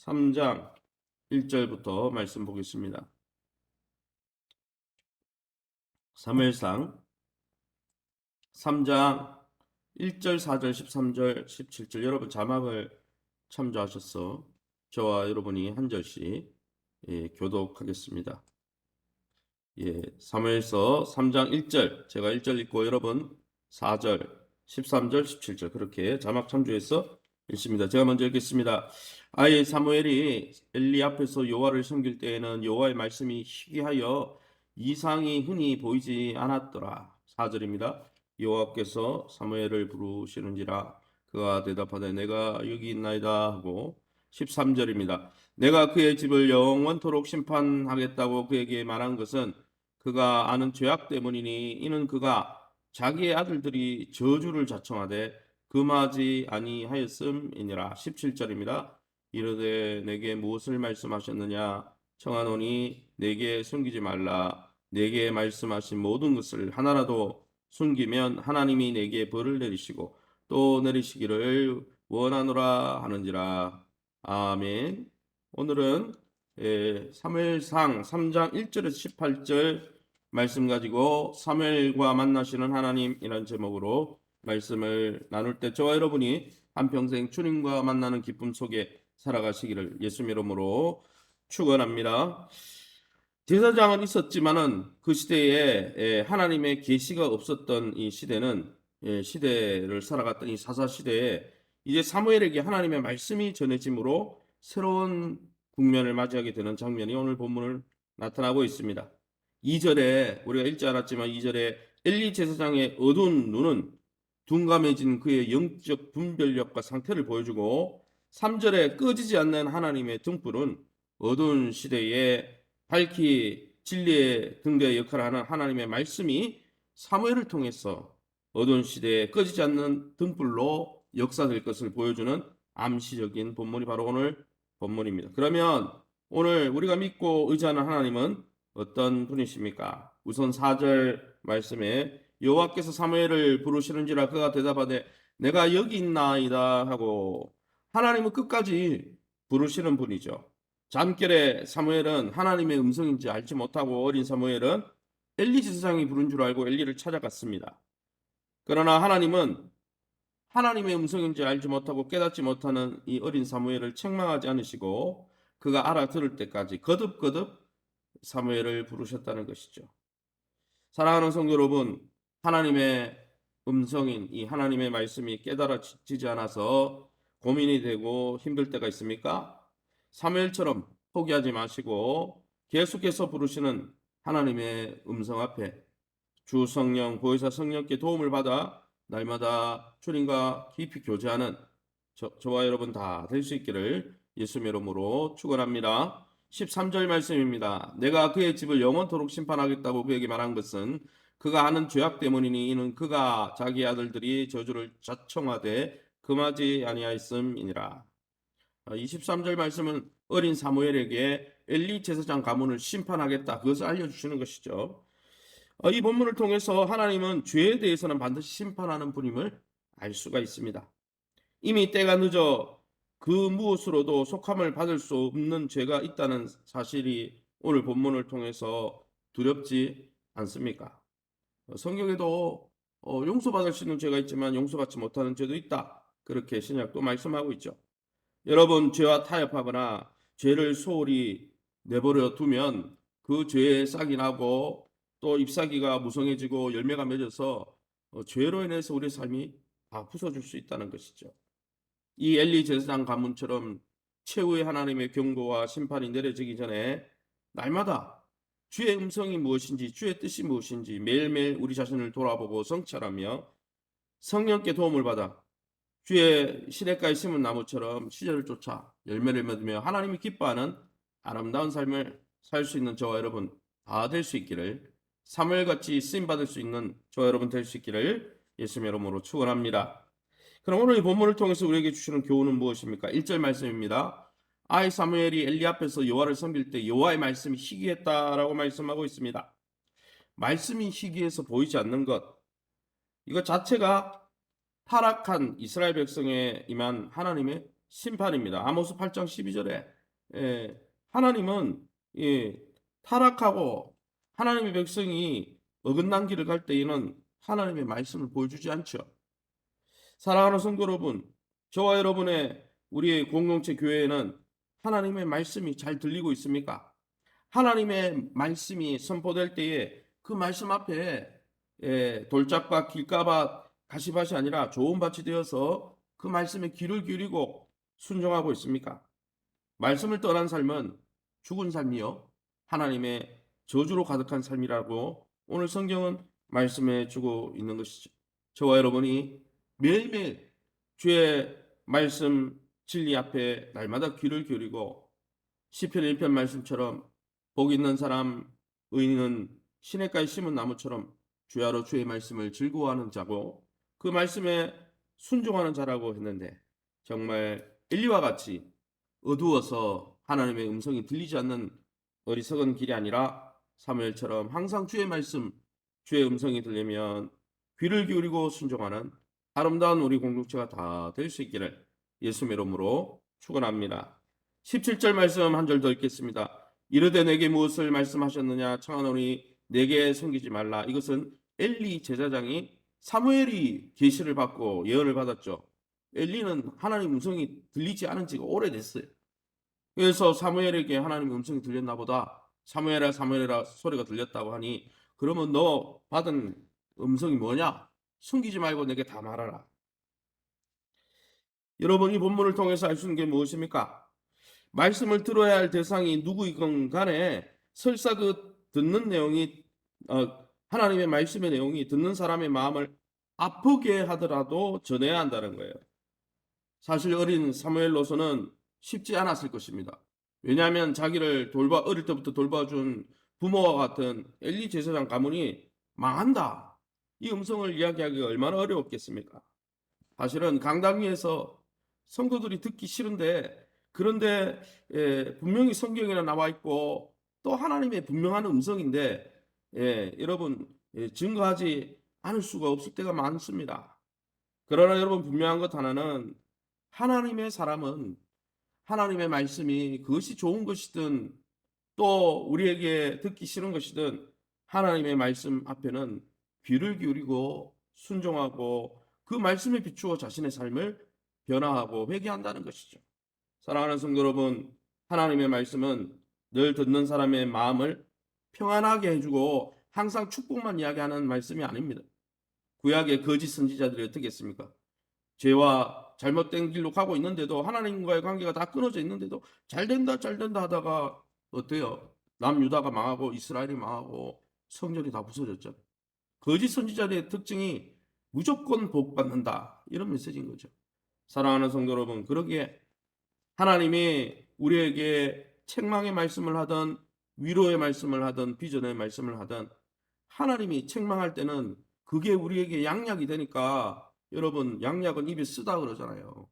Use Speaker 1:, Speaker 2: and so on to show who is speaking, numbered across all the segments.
Speaker 1: 3장 1절부터 말씀 보겠습니다. 사무엘상 3장 1절, 4절, 13절, 17절 여러분 자막을 참조하셔서 저와 여러분이 한 절씩 교독하겠습니다. 사무엘서 3장 1절 제가 1절 읽고 여러분 4절, 13절, 17절 그렇게 자막 참조해서 읽습니다. 제가 먼저 읽겠습니다. 사무엘이 엘리 앞에서 여호와를 섬길 때에는 여호와의 말씀이 희귀하여 이상이 흔히 보이지 않았더라. 4절입니다. 여호와께서 사무엘을 부르시는지라 그가 대답하되 내가 여기 있나이다 하고 13절입니다. 내가 그의 집을 영원토록 심판하겠다고 그에게 말한 것은 그가 아는 죄악 때문이니 이는 그가 자기의 아들들이 저주를 자청하되 금하지 아니하였음이니라. 17절입니다. 이르되 내게 무엇을 말씀하셨느냐 청하노니 내게 숨기지 말라. 내게 말씀하신 모든 것을 하나라도 숨기면 하나님이 내게 벌을 내리시고 또 내리시기를 원하노라 하는지라. 아멘. 오늘은 사무엘상 3장 1절에서 18절 말씀 가지고 사무엘과 만나시는 하나님이라는 제목으로 말씀을 나눌 때 저와 여러분이 한평생 주님과 만나는 기쁨 속에 살아가시기를 예수님 이름으로 축원합니다. 제사장은 있었지만은 그 시대에 하나님의 계시가 없었던 이 시대는 시대를 살아갔던 이 사사 시대에 이제 사무엘에게 하나님의 말씀이 전해짐으로 새로운 국면을 맞이하게 되는 장면이 오늘 본문을 나타나고 있습니다. 2절에 우리가 읽지 않았지만 2절에 엘리 제사장의 어두운 눈은 둔감해진 그의 영적 분별력과 상태를 보여주고 3절에 꺼지지 않는 하나님의 등불은 어두운 시대에 밝히 진리의 등대의 역할을 하는 하나님의 말씀이 사무엘을 통해서 어두운 시대에 꺼지지 않는 등불로 역사될 것을 보여주는 암시적인 본문이 바로 오늘 본문입니다. 그러면 오늘 우리가 믿고 의지하는 하나님은 어떤 분이십니까? 우선 4절 말씀에 여호와께서 사무엘을 부르시는지라 그가 대답하되 내가 여기 있나이다 하고 하나님은 끝까지 부르시는 분이죠. 잠결에 사무엘은 하나님의 음성인지 알지 못하고 어린 사무엘은 엘리 제사장이 부른 줄 알고 엘리를 찾아갔습니다. 그러나 하나님은 하나님의 음성인지 알지 못하고 깨닫지 못하는 이 어린 사무엘을 책망하지 않으시고 그가 알아들을 때까지 거듭거듭 사무엘을 부르셨다는 것이죠. 사랑하는 성도 여러분, 하나님의 음성인 이 하나님의 말씀이 깨달아지지 않아서 고민이 되고 힘들 때가 있습니까? 사무엘처럼 포기하지 마시고 계속해서 부르시는 하나님의 음성 앞에 주 성령, 보혜사 성령께 도움을 받아 날마다 주님과 깊이 교제하는 저와 여러분 다 될 수 있기를 예수님 이름으로 축원합니다. 13절 말씀입니다. 내가 그의 집을 영원토록 심판하겠다고 그에게 말한 것은 그가 하는 죄악 때문이니 이는 그가 자기 아들들이 저주를 자청하되 금하지 아니하였음이니라. 23절 말씀은 어린 사무엘에게 엘리 제사장 가문을 심판하겠다 그것을 알려주시는 것이죠. 이 본문을 통해서 하나님은 죄에 대해서는 반드시 심판하는 분임을 알 수가 있습니다. 이미 때가 늦어 그 무엇으로도 속함을 받을 수 없는 죄가 있다는 사실이 오늘 본문을 통해서 두렵지 않습니까? 성경에도 용서받을 수 있는 죄가 있지만 용서받지 못하는 죄도 있다. 그렇게 신약도 말씀하고 있죠. 여러분 죄와 타협하거나 죄를 소홀히 내버려 두면 그 죄에 싹이 나고 또 잎사귀가 무성해지고 열매가 맺어서 죄로 인해서 우리의 삶이 다 부서질 수 있다는 것이죠. 이 엘리 제사장 가문처럼 최후의 하나님의 경고와 심판이 내려지기 전에 날마다 주의 음성이 무엇인지 주의 뜻이 무엇인지 매일매일 우리 자신을 돌아보고 성찰하며 성령께 도움을 받아 주의 시냇가에 심은 나무처럼 시절을 쫓아 열매를 맺으며 하나님이 기뻐하는 아름다운 삶을 살 수 있는 저와 여러분 다 될 수 있기를 사무엘같이 쓰임받을 수 있는 저와 여러분 될 수 있기를 예수님 이름으로 축원합니다. 그럼 오늘 이 본문을 통해서 우리에게 주시는 교훈은 무엇입니까? 1절 말씀입니다. 사무엘이 엘리 앞에서 여호와를 섬길 때 여호와의 말씀이 희귀했다라고 말씀하고 있습니다. 말씀이 희귀해서 보이지 않는 것 이것 자체가 타락한 이스라엘 백성에 임한 하나님의 심판입니다. 아모스 8장 12절에 하나님은 타락하고 하나님의 백성이 어긋난 길을 갈 때에는 하나님의 말씀을 보여주지 않죠. 사랑하는 성도 여러분, 저와 여러분의 우리의 공동체 교회에는 하나님의 말씀이 잘 들리고 있습니까? 하나님의 말씀이 선포될 때에 그 말씀 앞에 돌짝밭, 길가밭, 가시밭이 아니라 좋은 밭이 되어서 그 말씀에 귀를 기울이고 순종하고 있습니까? 말씀을 떠난 삶은 죽은 삶이요, 하나님의 저주로 가득한 삶이라고 오늘 성경은 말씀해 주고 있는 것이죠. 저와 여러분이 매일매일 주의 말씀 진리 앞에 날마다 귀를 기울이고 시편 1편 말씀처럼 복 있는 사람 의인은 시냇가에 심은 나무처럼 주야로 주의 말씀을 즐거워하는 자고 그 말씀에 순종하는 자라고 했는데, 정말 엘리와 같이 어두워서 하나님의 음성이 들리지 않는 어리석은 길이 아니라 사무엘처럼 항상 주의 말씀, 주의 음성이 들리면 귀를 기울이고 순종하는 아름다운 우리 공동체가 다 될 수 있기를 예수의 이름으로 축원합니다. 17절 말씀 한 절 더 읽겠습니다. 이르되 내게 무엇을 말씀하셨느냐 청하노니 내게 섬기지 말라. 이것은 엘리 제사장이 사무엘이 계시를 받고 예언을 받았죠. 엘리는 하나님 음성이 들리지 않은 지가 오래됐어요. 그래서 사무엘에게 하나님의 음성이 들렸나 보다. 사무엘아 사무엘아 소리가 들렸다고 하니, 그러면 너 받은 음성이 뭐냐? 숨기지 말고 내게 다 말하라. 여러분, 이 본문을 통해서 알 수 있는 게 무엇입니까? 말씀을 들어야 할 대상이 누구이건 간에 설사 그 듣는 내용이 하나님의 말씀의 내용이 듣는 사람의 마음을 아프게 하더라도 전해야 한다는 거예요. 사실 어린 사무엘로서는 쉽지 않았을 것입니다. 왜냐하면 자기를 어릴 때부터 돌봐준 부모와 같은 엘리 제사장 가문이 망한다, 이 음성을 이야기하기가 얼마나 어려웠겠습니까? 사실은 강당 위에서 성도들이 듣기 싫은데, 그런데 분명히 성경에 나와 있고 또 하나님의 분명한 음성인데 여러분 증거하지 않을 수가 없을 때가 많습니다. 그러나 여러분, 분명한 것 하나는 하나님의 사람은 하나님의 말씀이 그것이 좋은 것이든 또 우리에게 듣기 싫은 것이든 하나님의 말씀 앞에는 귀를 기울이고 순종하고 그 말씀에 비추어 자신의 삶을 변화하고 회개한다는 것이죠. 사랑하는 성도 여러분, 하나님의 말씀은 늘 듣는 사람의 마음을 평안하게 해주고 항상 축복만 이야기하는 말씀이 아닙니다. 구약의 거짓 선지자들이 어떻게 했습니까? 죄와 잘못된 길로 가고 있는데도, 하나님과의 관계가 다 끊어져 있는데도 잘 된다 하다가 어때요? 남유다가 망하고 이스라엘이 망하고 성전이 다 부서졌죠. 거짓 선지자들의 특징이 무조건 복 받는다, 이런 메시지인 거죠. 사랑하는 성도 여러분, 그러기에 하나님이 우리에게 책망의 말씀을 하든 위로의 말씀을 하든 비전의 말씀을 하든, 하나님이 책망할 때는 그게 우리에게 양약이 되니까, 여러분, 양약은 입에 쓰다 그러잖아요.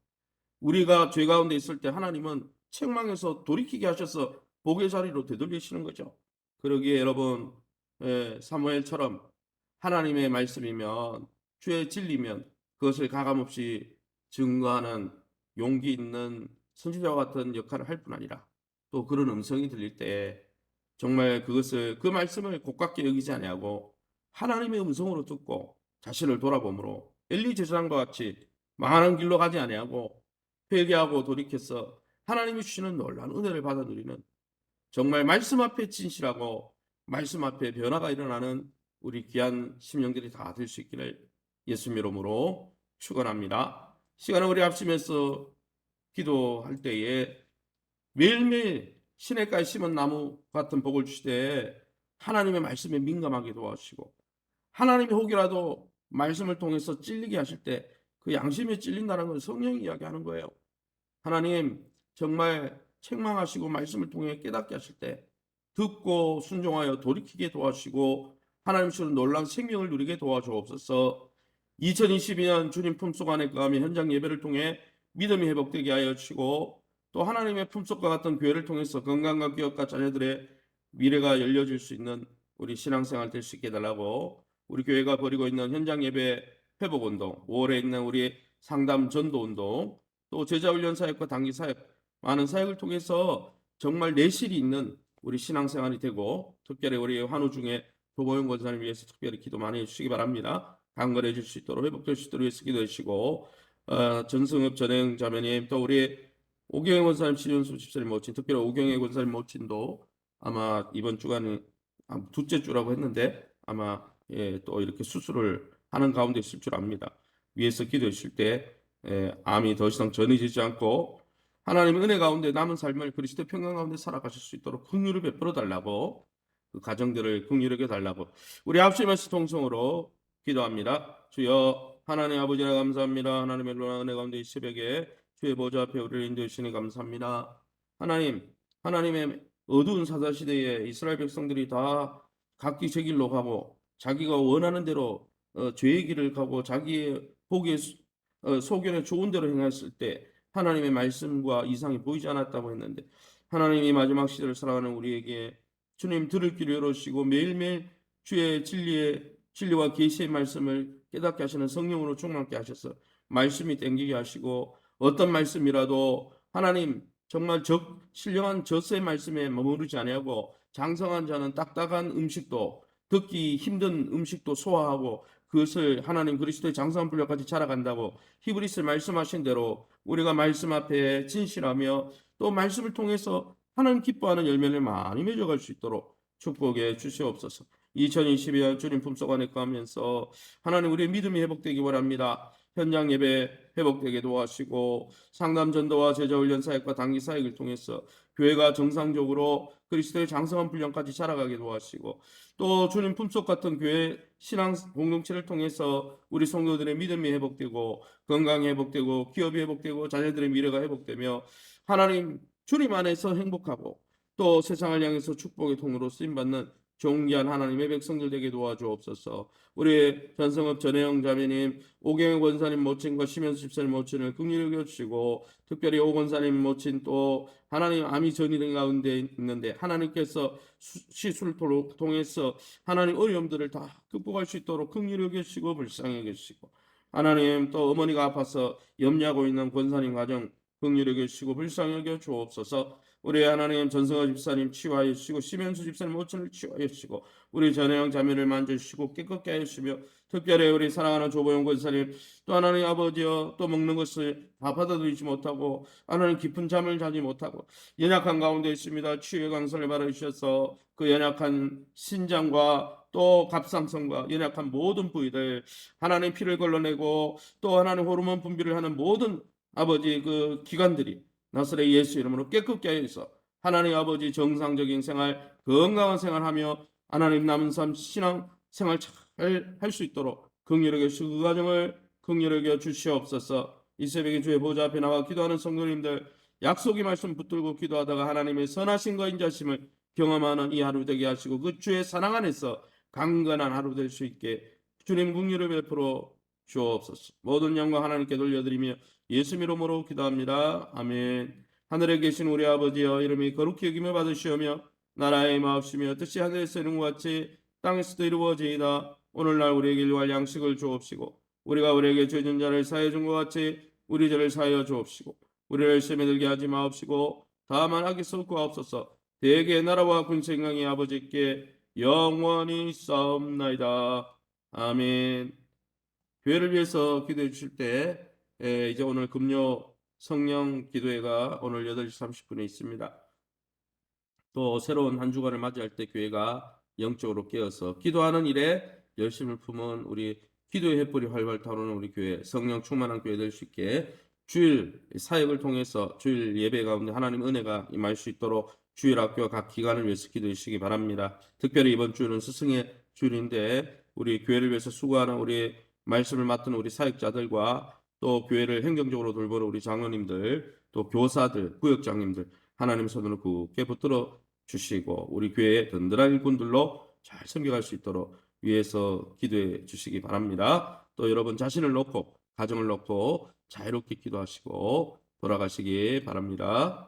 Speaker 1: 우리가 죄 가운데 있을 때 하나님은 책망해서 돌이키게 하셔서 복의 자리로 되돌리시는 거죠. 그러기에 여러분, 사무엘처럼 하나님의 말씀이면, 주의 진리면 그것을 가감없이 증거하는 용기 있는 선지자와 같은 역할을 할 뿐 아니라, 또 그런 음성이 들릴 때 정말 그 말씀을 고깝게 여기지 아니하고 하나님의 음성으로 듣고 자신을 돌아보므로 엘리 제사장과 같이 망하는 길로 가지 아니하고 회개하고 돌이켜서 하나님이 주시는 놀라운 은혜를 받아 누리는, 정말 말씀 앞에 진실하고 말씀 앞에 변화가 일어나는 우리 귀한 심령들이 다 될 수 있기를 예수님 이름으로 축원합니다. 시간을 우리 합심해서 기도할 때에 매일매일 시냇가에 심은 나무 같은 복을 주시되 하나님의 말씀에 민감하게 도와주시고, 하나님이 혹이라도 말씀을 통해서 찔리게 하실 때 그 양심에 찔린다는 건 성령이 이야기하는 거예요. 하나님, 정말 책망하시고 말씀을 통해 깨닫게 하실 때 듣고 순종하여 돌이키게 도와주시고 하나님 주는 놀라운 생명을 누리게 도와주옵소서. 2022년 주님 품속 안에 거하며 현장 예배를 통해 믿음이 회복되게 하여 주시고, 또 하나님의 품속과 같은 교회를 통해서 건강과 기업과 자녀들의 미래가 열려질 수 있는 우리 신앙생활 될 수 있게 해달라고, 우리 교회가 벌이고 있는 현장 예배 회복운동, 5월에 있는 우리 상담 전도운동, 또 제자훈련 사역과 단기 사역, 많은 사역을 통해서 정말 내실이 있는 우리 신앙생활이 되고, 특별히 우리 환우 중에 조보영 권사님 위해서 특별히 기도 많이 해주시기 바랍니다. 강건해질 수 있도록, 회복될 수 있도록 위해서 기도해 주시고, 전승읍 전행 자매님, 또 우리 오경혜 권사님, 신윤수 집사님 모친, 특별히 오경혜 권사님 모친도 아마 이번 주간에 둘째 주라고 했는데 아마 또 이렇게 수술을 하는 가운데 있을 줄 압니다. 위에서 기도해 주실 때 암이 더 이상 전해지지 않고 하나님의 은혜 가운데 남은 삶을 그리스도의 평강 가운데 살아가실 수 있도록 긍휼을 베풀어 달라고, 그 가정들을 긍휼히 여겨 달라고 우리 앞서 말씀 통성으로 기도합니다. 주여 하나님 아버지라 감사합니다. 하나님의 놀라운 은혜 가운데 이 새벽에 주의 보좌 앞에 우리를 인도해 주시니 감사합니다. 하나님의 어두운 사사시대에 이스라엘 백성들이 다 각기 제 길로 가고 자기가 원하는 대로 죄의 길을 가고 자기의 보기에 소견에 좋은 대로 행했을 때 하나님의 말씀과 이상이 보이지 않았다고 했는데, 하나님이 마지막 시대를 살아가는 우리에게 주님 들을 길을 열어주시고 매일매일 주의 진리와 계시의 말씀을 깨닫게 하시는 성령으로 충만케 하셔서 말씀이 땡기게 하시고, 어떤 말씀이라도 하나님 정말 신령한 젖의 말씀에 머무르지 아니하고 장성한 자는 딱딱한 음식도, 듣기 힘든 음식도 소화하고 그것을 하나님 그리스도의 장성한 분량까지 자라간다고 히브리서 말씀하신 대로 우리가 말씀 앞에 진실하며 또 말씀을 통해서 하나님 기뻐하는 열매를 많이 맺어갈 수 있도록 축복해 주시옵소서. 2022년 주님 품속 안에 거하면서 하나님 우리의 믿음이 회복되기 원합니다. 현장 예배 회복되게 도와주시고 상담 전도와 제자훈련 사역과 단기 사역을 통해서 교회가 정상적으로 그리스도의 장성한 분량까지 자라가게 도와주시고, 또 주님 품속 같은 교회 신앙 공동체를 통해서 우리 성도들의 믿음이 회복되고 건강이 회복되고 기업이 회복되고 자녀들의 미래가 회복되며 하나님 주님 안에서 행복하고 또 세상을 향해서 축복의 통로로 쓰임받는 존귀한 하나님의 백성들 되게 도와주옵소서. 우리 전성읍 전혜영 자매님, 오경혜 권사님 모친과 심현수 집사님 모친을 긍휼히 여겨주시고, 특별히 오 권사님 모친 또 하나님 암이 전이된 가운데 있는데 하나님께서 시술을 통해서 하나님 어려움들을 다 극복할 수 있도록 긍휼히 여겨주시고 불쌍히 여겨주시고, 하나님 또 어머니가 아파서 염려하고 있는 권사님 가정 긍휼히 여겨주시고 불쌍히 여겨주옵소서. 우리 하나님 전성화 집사님 치유하여 주시고 심현수 집사님 모친을 치유하여 주시고 우리 전혜영 자매를 만져주시고 깨끗게 하여 주시며, 특별히 우리 사랑하는 조보영 권사님, 또 하나님 아버지여 또 먹는 것을 다 받아들이지 못하고 하나님 깊은 잠을 자지 못하고 연약한 가운데 있습니다. 치유의 강선을 받아주셔서 그 연약한 신장과 또 갑상선과 연약한 모든 부위들 하나님 피를 걸러내고 또 하나님 호르몬 분비를 하는 모든 아버지 그 기관들이 나사렛 예수 이름으로 깨끗게 하여서 하나님 아버지 정상적인 생활, 건강한 생활하며 하나님 남은 삶 신앙 생활 잘 할 수 있도록 긍휼히 여기시고 그 가정을 긍휼히 여겨 주시옵소서. 이 새벽에 주의 보좌 앞에 나와 기도하는 성도님들, 약속의 말씀 붙들고 기도하다가 하나님의 선하심과 인자심을 경험하는 이 하루 되게 하시고 그 주의 사랑 안에서 강건한 하루 될 수 있게 주님 긍휼을 베풀어 주옵소서. 모든 영광 하나님께 돌려드리며 예수 이름으로 기도합니다. 아멘. 하늘에 계신 우리 아버지여, 이름이 거룩히 여김을 받으시오며 나라의 마옵시며 뜻이 하늘에서 이룬 것 같이 땅에서도 이루어지이다. 오늘날 우리에게 일용할 양식을 주옵시고 우리가 우리에게 죄 진 자를 사하여 준 것 같이 우리 죄를 사하여 주옵시고 우리를 시험에 들게 하지 마옵시고 다만 악에서 구하옵소서. 대개 나라와 군세 영광이 아버지께 영원히 싸움나이다. 아멘. 교회를 위해서 기도해 주실 때 이제 오늘 금요 성령 기도회가 오늘 8시 30분에 있습니다. 또 새로운 한 주간을 맞이할 때 교회가 영적으로 깨어서 기도하는 일에 열심을 품은 우리 기도의 횃불이 활발 타오르는 우리 교회, 성령 충만한 교회 될 수 있게 주일 사역을 통해서 주일 예배 가운데 하나님 은혜가 임할 수 있도록 주일 학교와 각 기관을 위해서 기도해 주시기 바랍니다. 특별히 이번 주는 스승의 주일인데 우리 교회를 위해서 수고하는 우리 말씀을 맡은 우리 사역자들과 또 교회를 행정적으로 돌보는 우리 장로님들, 또 교사들, 구역장님들 하나님 손으로 굳게 붙들어 주시고 우리 교회의 든든한 일꾼들로 잘 섬겨갈 수 있도록 위해서 기도해 주시기 바랍니다. 또 여러분 자신을 놓고 가정을 놓고 자유롭게 기도하시고 돌아가시기 바랍니다.